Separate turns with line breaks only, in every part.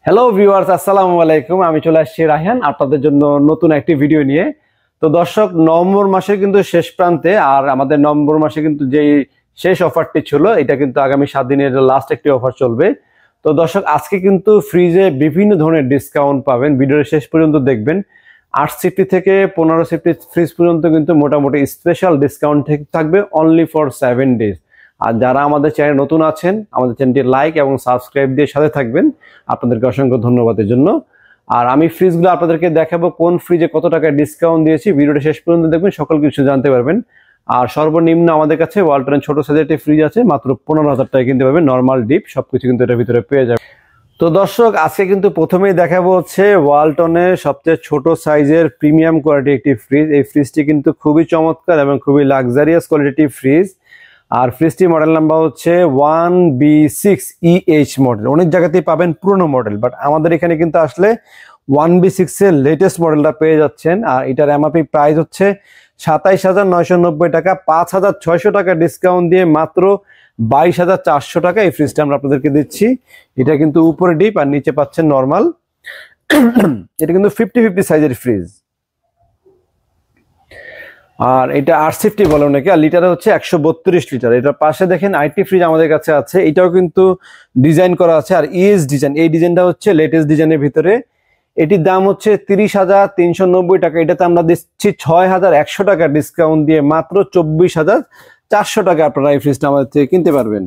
Hello viewers, আসসালামু আলাইকুম। আমি চলে আসছি রায়হান আপনাদের জন্য নতুন একটি ভিডিও নিয়ে। তো দর্শক, নভেম্বর মাসের কিন্তু শেষ প্রান্তে, আর আমাদের নভেম্বর মাসে কিন্তু যেই শেষ অফারটি ছিল, এটা কিন্তু আগামী 7 দিনের লাস্ট একটি অফার চলবে। তো দর্শক, আজকে কিন্তু ফ্রিজে বিভিন্ন ধরনের ডিসকাউন্ট পাবেন, ভিডিওর শেষ পর্যন্ত দেখবেন। 8 সিফটি থেকে 15 সিফটি ফ্রিজ পর্যন্ত কিন্তু মোটামুটি স্পেশাল ডিসকাউন্ট থাকবে অনলি ফর 7 ডেজ। আর যারা আমাদের চ্যানেল নতুন আছেন, আমাদের চ্যানেলটি লাইক এবং সাবস্ক্রাইব দিয়ে সাথে থাকবেন, আপনাদেরকে অসংখ্য ধন্যবাদের জন্য। আর আমি ফ্রিজগুলো আপনাদেরকে দেখাবো কোন ফ্রিজে কত টাকা ডিসকাউন্ট দিয়েছি, ভিডিওটা শেষ পর্যন্ত দেখবেন, সকল কিছু জানতে পারবেন। আর সর্বনিম্ন আমাদের কাছে ওয়ালটনের ছোট সাইজের একটি ফ্রিজ আছে, মাত্র 15,000 টাকা কিনতে পারবেন। নর্মাল ডিপ সবকিছু কিন্তু এটার ভিতরে পেয়ে যাবে। তো দর্শক, আজকে কিন্তু প্রথমেই দেখাবো হচ্ছে ওয়ালটনের সবচেয়ে ছোট সাইজের প্রিমিয়াম কোয়ালিটি একটি ফ্রিজ। এই ফ্রিজটি কিন্তু খুবই চমৎকার এবং খুবই লাক্সারিয়াস কোয়ালিটি ফ্রিজ। আর ফ্রিজটি মডেল নাম্বার হচ্ছে 1B6EH মডেল। অনেক জায়গাতেই পাবেন পুরনো মডেল, বাট আমাদের এখানে কিন্তু আসলে 1B6 এর লেটেস্ট মডেলটা পেয়ে যাচ্ছেন। আর এটার এমআরপি প্রাইস হচ্ছে 27,990 টাকা। 5,600 টাকা ডিসকাউন্ট দিয়ে মাত্র 22,400 টাকা এই ফ্রিজটা আমরা আপনাদেরকে দিচ্ছি। এটা কিন্তু উপরে ডিপ আর নিচে পাচ্ছেন নর্মাল। এটা কিন্তু 50-50 সাইজের ফ্রিজ। আর এটা 8 সিফটি বলে অনেকে, আর লিটারে হচ্ছে 132 লিটার। এটার পাশে দেখেন আইটি ফ্রিজ আমাদের কাছে আছে, এটাও কিন্তু ডিজাইন করা আছে। আর ইএস ডিজাইন, এই ডিজাইনটা হচ্ছে লেটেস্ট ডিজাইনের ভিতরে। এটির দাম হচ্ছে 30,390 টাকা। এটাতে আমরা দিচ্ছি 6,100 টাকা ডিসকাউন্ট দিয়ে মাত্র 24,400 টাকা আপনারা এই ফ্রিজটা আমাদের থেকে কিনতে পারবেন।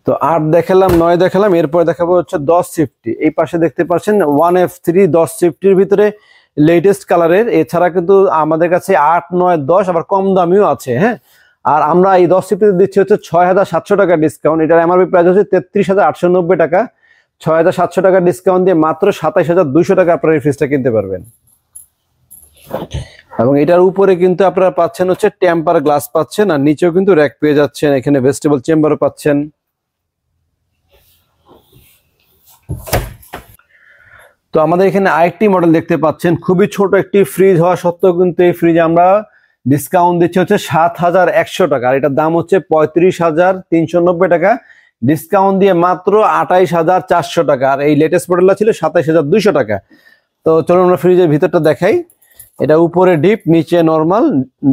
তো 8 দেখালাম, 9 দেখালাম, এরপর দেখাবো হচ্ছে 10 সিফটি। এই পাশে দেখতে পাচ্ছেন 1F3 10 সিফটির ভিতরে লেটেস্ট কালারের। এছাড়া কিন্তু আমাদের কাছে 8, 9, 10 আবার কম দামিও আছে। হ্যাঁ, আর আমরা এই 10 সিফটিতে দিচ্ছি হচ্ছে 6,700 টাকা ডিসকাউন্ট। এটার এমআরপি প্রাইস হচ্ছে 33,890 টাকা। 6,700 টাকা ডিসকাউন্ট দিয়ে মাত্র 27,200 টাকা আপনারা এই ফ্রিজটা কিনতে পারবেন। এবং এটার উপরে কিন্তু আপনারা পাচ্ছেন হচ্ছে টেম্পার গ্লাস পাচ্ছেন, আর নিচেও কিন্তু র্যাক পেয়ে যাচ্ছেন। এখানে ভেস্টেবল চেম্বারও পাচ্ছেন। তো আমাদের এখানে আরেকটি মডেল দেখতে পাচ্ছেন, খুবই ছোট একটি ফ্রিজ হওয়া সত্ত্বেও কিন্তু এই ফ্রিজ আমরা ডিসকাউন্ট দিচ্ছি হচ্ছে 7,100 টাকা। আর এটার দাম হচ্ছে 35,390 টাকা। ডিসকাউন্ট দিয়ে মাত্র 28,400 টাকা। আর এই লেটেস্ট মডেলটা ছিল 27,200 টাকা। তো চলুন আমরা ফ্রিজের ভিতরটা দেখাই। এটা উপরে ডিপ, নিচে নর্মাল।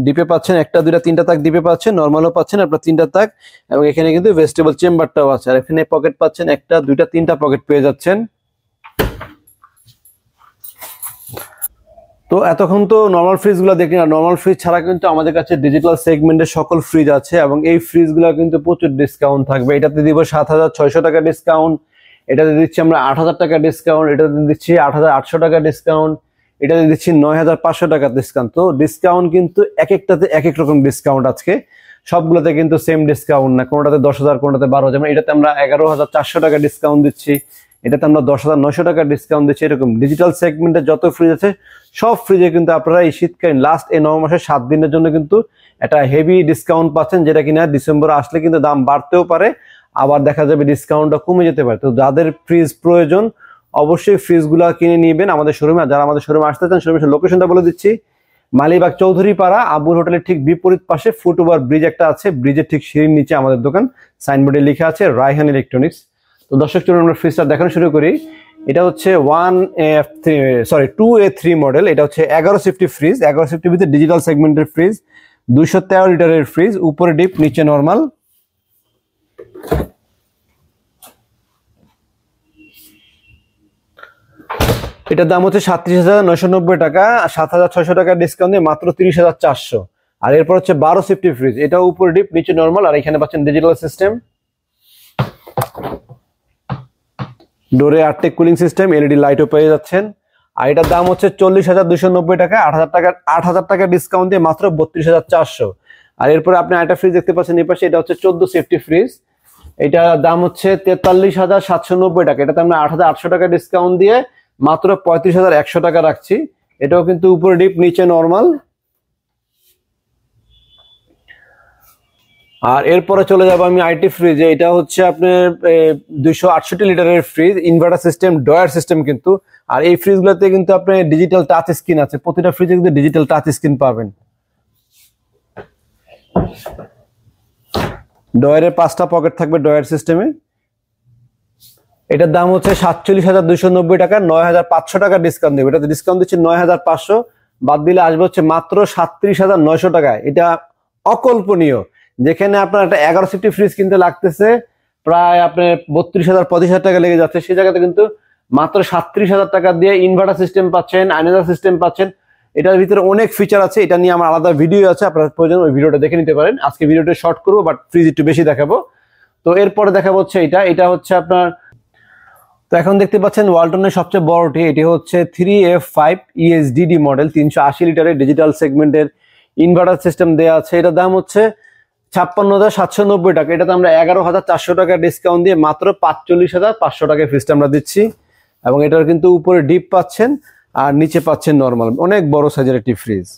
ডিপে পাচ্ছেন 1, 2, 3টা তাক ডিপে পাচ্ছেন, নর্মালও পাচ্ছেন আপনার 3টা তাক। এবং এখানে কিন্তু ভেস্টেবল চেম্বারটাও আছে। আর এখানে পকেট পাচ্ছেন 1, 2, 3টা পকেট পেয়ে যাচ্ছেন। তো এতক্ষণ তো নর্মাল ফ্রিজগুলো দেখি না। নর্মাল ফ্রিজ ছাড়া কিন্তু আমাদের কাছে ডিজিটাল সেগমেন্টের সকল ফ্রিজ আছে, এবং এই ফ্রিজগুলো কিন্তু প্রচুর ডিসকাউন্ট থাকবে। এটাতে দিব 7,600 টাকা ডিসকাউন্ট, এটাতে দিচ্ছি আমরা 8,000 টাকা ডিসকাউন্ট, এটাতে দিচ্ছি 8,800 টাকা ডিসকাউন্ট, এটাতে দিচ্ছি 9,500 টাকা ডিসকাউন্ট। তো ডিসকাউন্ট কিন্তু এক একটাতে এক এক রকম ডিসকাউন্ট। আজকে সবগুলোতে কিন্তু সেম ডিসকাউন্ট না, কোনোটাতে 10,000, কোনোটাতে 12,000। যেমন এটাতে আমরা 11,400 টাকা ডিসকাউন্ট দিচ্ছি, এটাতে আমরা 10,900 টাকা ডিসকাউন্ট দিচ্ছি। এরকম ডিজিটাল সেগমেন্টের যত ফ্রিজ আছে সব ফ্রিজে কিন্তু আপনারা এই শীতকালীন লাস্ট এই নভেম্বর মাসের 7 দিনের জন্য কিন্তু একটা হেভি ডিসকাউন্ট পাচ্ছেন, যেটা কিনা ডিসেম্বর আসলে কিন্তু দাম বাড়তেও পারে, আবার দেখা যাবে ডিসকাউন্টটা কমে যেতে পারে। তো যাদের ফ্রিজ প্রয়োজন অবশ্যই ফ্রিজগুলো কিনে নিবেন আমাদের শোরুমে। আর যারা আমাদের শোরুমে আসতে চান, শোরুমের লোকেশনটা বলে দিচ্ছি। মালিবাগ চৌধুরী পাড়া আবুল হোটেলের ঠিক বিপরীত পাশে ফুটওভার ব্রিজ একটা আছে, ব্রিজের ঠিক সিঁড়ির নিচে আমাদের দোকান। সাইনবোর্ডে লেখা আছে রায়হান ইলেকট্রনিক্স। তো দর্শক, চলুন আমরা ফ্রিজটা দেখানো শুরু করি। এটা হচ্ছে 2A3 মডেল। এটা হচ্ছে 11 সিফটি ফ্রিজ। 11 সিফটির ভিতরে ডিজিটাল সেগমেন্টের ফ্রিজ, 213 লিটারের ফ্রিজ, উপরে ডিপ নিচে নর্মাল। এটার দাম হচ্ছে 37,990 টাকা। 7,600 টাকা ডিসকাউন্ট দিয়ে মাত্র 30,400। আর এরপর হচ্ছে 12 সিফটি ফ্রিজ, এটা উপরে ডিপ নিচে নর্মাল। আর এখানে পাচ্ছেন ডিজিটাল সিস্টেম, ডোরে আরটেক কুলিং সিস্টেম, এলইডি লাইটও পেয়ে যাচ্ছেন। আর এটার দাম হচ্ছে 40,290 টাকা। 8,000 টাকা ডিসকাউন্ট দিয়ে মাত্র 32,400। আর এরপরে আপনি আরেকটা ফ্রিজ দেখতে পাচ্ছেন এই পাশে, এটা হচ্ছে 14 সিফটি ফ্রিজ। এটার দাম হচ্ছে 43,790 টাকা। এটাতে আমরা 8,800 টাকা ডিসকাউন্ট দিয়ে মাত্র 35,100 টাকা রাখছি। এটাও কিন্তু উপরে ডিপ নিচে নর্মাল। আর এরপরে চলে যাবো আমি আইটি ফ্রিজে। এটা হচ্ছে আপনার 268 লিটারের fridge, inverter system, drawer system কিন্তু। আর এই ফ্রিজগুলোতে কিন্তু আপনার ডিজিটাল টাচ স্ক্রিন আছে, প্রতিটা ফ্রিজে কিন্তু ডিজিটাল টাচ স্ক্রিন পাবেন। ডয়ারের 5টা পকেট থাকবে ডয়ার সিস্টেমে। এটার দাম হচ্ছে 47,290 টাকা, 9,500 টাকা ডিসকাউন্ট দেবে। এটাতে ডিসকাউন্ট দিচ্ছি 9,500, বাদ দিলে আসবে হচ্ছে মাত্র 37,900 টাকায়। এটা অকল্পনীয়। যেখানে আপনার একটা 11 সিফটি ফ্রিজ কিনতে লাগতেছে প্রায় আপনার 32,000 25,000 টাকা লেগে যাচ্ছে, সেই জায়গাতে কিন্তু মাত্র 37,000 টাকা দিয়ে ইনভার্টার সিস্টেম পাচ্ছেন, আয়নাদার সিস্টেম পাচ্ছেন। এটার ভিতরে অনেক ফিচার আছে, এটা নিয়ে আমার আলাদা ভিডিও আছে, আপনার প্রয়োজন ওই ভিডিওটা দেখে নিতে পারেন। আজকে ভিডিওটা শর্ট করবো, বাট ফ্রিজ একটু বেশি দেখাবো। তো এরপরে দেখাবো হচ্ছে এটা হচ্ছে আপনার, তো এখন দেখতে পাচ্ছেন ওয়ালটনের সবচেয়ে বড়টি, এটি হচ্ছে 3F5 ESDD মডেল, 380 লিটারের ডিজিটাল সেগমেন্টের ইনভার্টার সিস্টেম দেওয়া আছে। এটার দাম হচ্ছে 56,790 টাকা। এটাতে আমরা 11,400 টাকা ডিসকাউন্ট দিয়ে মাত্র 45,500 টাকায় ফ্রিজটা আমরা দিচ্ছি। এবং এটার কিন্তু উপরে ডিপ পাচ্ছেন আর নিচে পাচ্ছেন নর্মাল, অনেক বড় সাইজের একটি ফ্রিজ।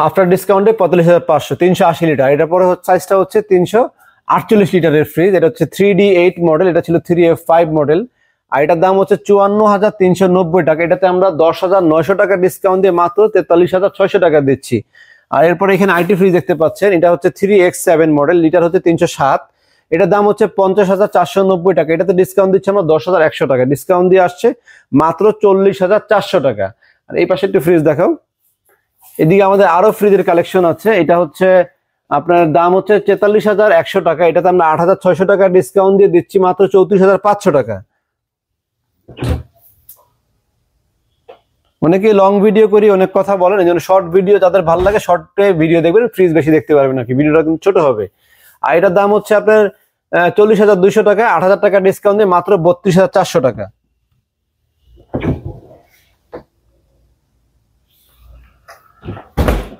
আফটার ডিসকাউন্টে 45,500, 380 লিটার। এটার পরে সাইজটা হচ্ছে 348 লিটারের ফ্রিজ। এটা হচ্ছে 3D8 মডেল, এটা ছিল 3F5 মডেল। আর এটার দাম হচ্ছে 54,390 টাকা। এটাতে আমরা 10,900 টাকা ডিসকাউন্ট দিয়ে মাত্র 43,600 টাকা দিচ্ছি। আর এরপরে এখানে আইটি ফ্রিজ দেখতে পাচ্ছেন, এটা হচ্ছে 3X7 মডেল, লিটার হচ্ছে 307। এটার দাম হচ্ছে 50,490 টাকা। এটাতে ডিসকাউন্ট দিচ্ছে আমরা 10,100 টাকা, ডিসকাউন্ট দিয়ে আসছে মাত্র 40,400 টাকা। আর এই পাশে একটু ফ্রিজ দেখাও। এদিকে আমাদের আরো ফ্রিজের কালেকশন আছে। এটা হচ্ছে আপনার দাম হচ্ছে 43,100 টাকা। এটাতে আমরা 8,600 টাকা ডিসকাউন্ট দিয়ে দিচ্ছি মাত্র 34,500 টাকা। অনেকে লং ভিডিও করি, অনেক কথা বলেন, এই জন্য শর্ট ভিডিও যাদের ভালো লাগে শর্টে ভিডিও দেখবেন, ফ্রিজ বেশি দেখতে পারবেন আর কি, ভিডিওটা কিন্তু ছোট হবে। আর এটার দাম হচ্ছে আপনার 40,200 টাকা, 8,000 টাকা ডিসকাউন্ট দিয়ে মাত্র 32,400 টাকা।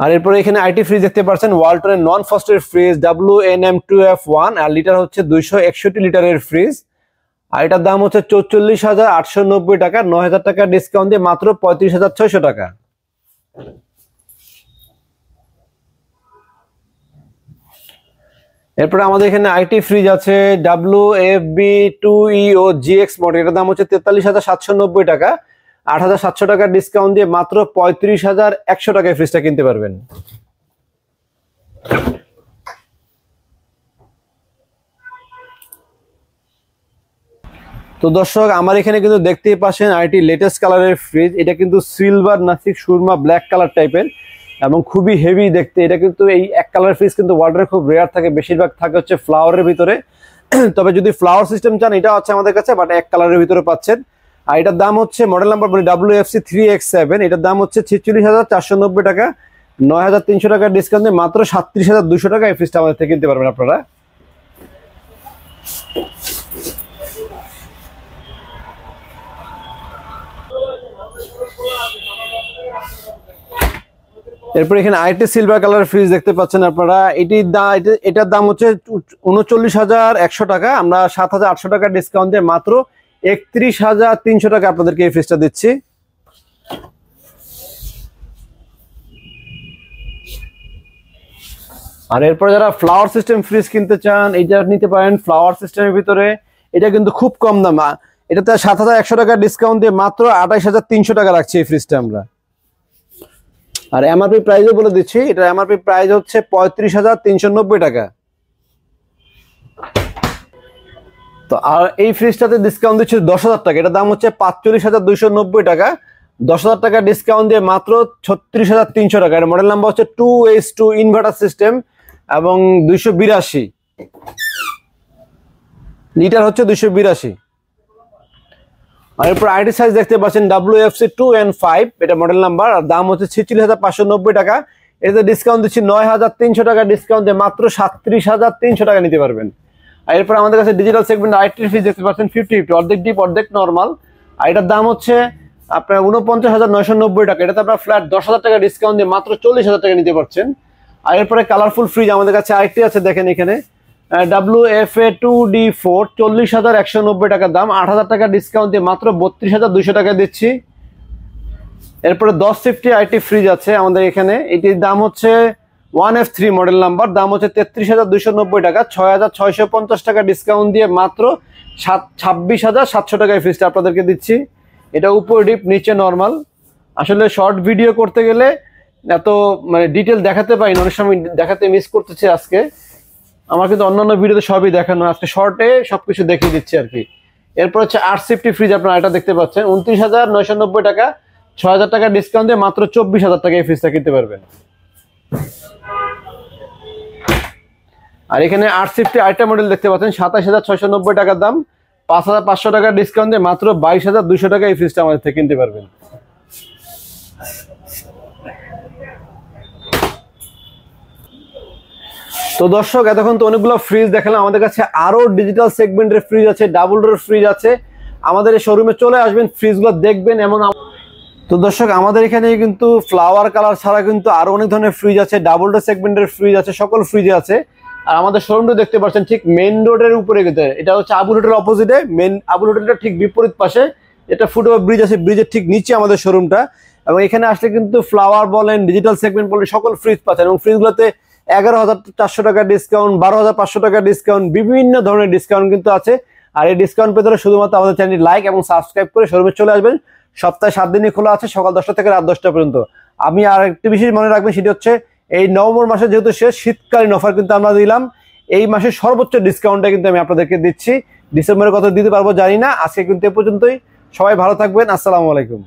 আর এরপরে এখানে আইটি ফ্রিজ দেখতে পাচ্ছেন, ওয়ালটনের নন ফ্রস্টের ফ্রিজ WNM2F1, আর লিটার হচ্ছে 261 লিটারের ফ্রিজ। আর এটার দাম হচ্ছে 44,890 টাকা, 9,000 টাকা ডিসকাউন্ট দিয়ে মাত্র 35,600 টাকা। এরপরে আমাদের এখানে আইটি ফ্রিজ আছে WFB2EO GX মডেল। এটার দাম হচ্ছে 43,790 টাকা, 8,700 টাকা ডিসকাউন্ট দিয়ে মাত্র 35,100 টাকায় ফ্রিজটা কিনতে পারবেন। তো দর্শক, আমার এখানে কিন্তু দেখতেই পাচ্ছেন আইটি লেটেস্ট কালারের ফ্রিজ। এটা কিন্তু silver Nashik Surma black colour টাইপের এবং খুবই হেভি দেখতে। এটা কিন্তু এই এক কালার ফ্রিজ কিন্তু ওয়ার্ল্ডে খুব রেয়ার থাকে, বেশিরভাগ থাকে হচ্ছে ফ্লাওয়ারের ভিতরে। তবে যদি ফ্লাওয়ার সিস্টেম চান এটা আছে আমাদের কাছে, বাট এক কালারের ভিতরে পাচ্ছেন। আর এটার দাম হচ্ছে, মডেল নাম্বার বলি WFC3X7। এটার দাম হচ্ছে 46,490 টাকা, 9,300 টাকার ডিসকাউন্ট দিয়ে মাত্র 37,200 টাকা এই ফ্রিজটা আমাদের থেকে কিনতে পারবেন আপনারা। এরপর এখানে আইটি সিলভার কালার ফ্রিজ দেখতে পাচ্ছেন আপনারা। এটার দাম হচ্ছে 39,100 টাকা, আমরা 7,800 টাকা ডিসকাউন্ট দিয়ে মাত্র 31,300 টাকা আপনাদেরকে এই ফ্রিজটা দিচ্ছি। আর এরপর যারা ফ্লাওয়ার সিস্টেম ফ্রিজ কিনতে চান, এটা নিতে পারেন ফ্লাওয়ার সিস্টেমের ভিতরে। এটা কিন্তু খুব কম দাম, এটাতে 7,100 টাকা ডিসকাউন্ট দিয়ে মাত্র 28,300 টাকা রাখছি এই ফ্রিজটা আমরা। আর এমআরপি প্রাইসও বলে দিচ্ছি, এটা এমআরপি প্রাইস হচ্ছে 35,390 টাকা। তো আর এই ফ্রিজটাতে ডিসকাউন্ট দিচ্ছে 10,000 টাকা। এটার দাম হচ্ছে 45,290 টাকা, 10,000 টাকা ডিসকাউন্ট দিয়ে মাত্র 36,300 টাকা। এর মডেল নাম্বার হচ্ছে 2H2 ইনভার্টার সিস্টেম এবং 282 লিটার হচ্ছে 282। আর এরপর আইটি সাইজ দেখতে পাচ্ছেন WFC2N5, এটা মডেল নাম্বার, আর দাম হচ্ছে 46,590 টাকা। এতে ডিসকাউন্ট দিচ্ছি 9,300 টাকা ডিসকাউন্ট দিয়ে মাত্র 37,300 টাকা নিতে পারবেন। আর এরপর আমাদের কাছে ডিজিটাল সেগমেন্ট আইটি ফ্রিজ দেখতে পাচ্ছেন 50-50, অর্ধেক ডিপ অর্ধেক নর্মাল। আর এটার দাম হচ্ছে আপনার 49,990 টাকা। এটাতে আপনার ফ্ল্যাট 10,000 টাকা ডিসকাউন্ট দিয়ে মাত্র 40,000 টাকা নিতে পারছেন। আর এরপরে কালারফুল ফ্রিজ আমাদের কাছে আরেকটি আছে, দেখেন এখানে WFA2D4, 40,190 টাকা দাম, 8,000 টাকা ডিসকাউন্ট দিয়ে মাত্র 32,200 টাকা দিচ্ছি। এরপরে 1050 আইটি ফ্রিজ আছে আমাদের এখানে, এটির দাম হচ্ছে 1F3 মডেল নাম্বার, দাম হচ্ছে 33,290 টাকা, 6,650 টাকা ডিসকাউন্ট দিয়ে মাত্র 26,700 টাকায় ফ্রিজটা আপনাদেরকে দিচ্ছি। এটা উপর ডিপ নিচে নর্মাল। আসলে শর্ট ভিডিও করতে গেলে এত মানে ডিটেল দেখাতে পারি না, অনেক সময় দেখাতে মিস করতেছি। আজকে আমার কিন্তু অন্যান্য ভিডিওতে সবই দেখানো, আজকে শর্টে সবকিছু দেখিয়ে দিচ্ছি আর কি। এরপর হচ্ছে 850 ফ্রিজ, আপনারা এটা দেখতে পাচ্ছেন 29,990 টাকা, 6,000 টাকা ডিসকাউন্ট দিয়ে মাত্র 24,000 টাকা এই ফ্রিজটা কিনতে পারবেন। আর এখানে 850 আরেকটা মডেল দেখতে পাচ্ছেন 27,690 টাকার দাম, 5,500 টাকা ডিসকাউন্ট দিয়ে মাত্র 22,200 টাকা এই ফ্রিজটা আমাদের থেকে কিনতে পারবেন। তো দর্শক, এতক্ষণ তো অনেকগুলো ফ্রিজ দেখালাম। আমাদের কাছে আরো ডিজিটাল সেগমেন্টের ফ্রিজ আছে, ডাবল ডোর ফ্রিজ আছে। আমাদের এই শোরুমে চলে আসবেন, ফ্রিজগুলো দেখবেন। এমন তো দর্শক, আমাদের এখানে কিন্তু ফ্লাওয়ার কালার ছাড়া কিন্তু আরো অনেক ধরনের ফ্রিজ আছে, ডাবল ডোর সেগমেন্টের ফ্রিজ আছে, সকল ফ্রিজে আছে। আর আমাদের শোরুমটা দেখতে পাচ্ছেন ঠিক মেইন রোডের উপরে, কিন্তু এটা হচ্ছে আবুল হোটেলের অপোজিটে, মেইন আবুল হোটেলটা ঠিক বিপরীত পাশে। এটা ফুটওভার ব্রিজ আছে, ব্রিজের ঠিক নিচে আমাদের শোরুমটা। এবং এখানে আসলে কিন্তু ফ্লাওয়ার বলেন, ডিজিটাল সেগমেন্ট বলেন, সকল ফ্রিজ পাচ্ছেন। এবং ফ্রিজগুলোতে 11,400 টাকা ডিসকাউন্ট, 12,500 টাকা ডিসকাউন্ট, বিভিন্ন ধরনের ডিসকাউন্ট কিন্তু আছে। আর এই ডিসকাউন্ট পেতে হলে শুধুমাত্র আমাদের চ্যানেল লাইক এবং সাবস্ক্রাইব করে শোরুমে চলে আসবেন। সপ্তাহে 7 দিনই খোলা আছে, সকাল 10টা থেকে রাত 10টা পর্যন্ত। আমি আর একটি বিষয় মনে রাখবেন, সেটি হচ্ছে এই নভেম্বর মাসে যেহেতু শেষ, শীতকালীন অফার কিন্তু আমরা দিলাম। এই মাসের সর্বোচ্চ ডিসকাউন্টটা কিন্তু আমি আপনাদেরকে দিচ্ছি। ডিসেম্বরের কত দিতে পারবো জানি না। আজকে কিন্তু এ পর্যন্তই। সবাই ভালো থাকবেন। আসসালামু আলাইকুম।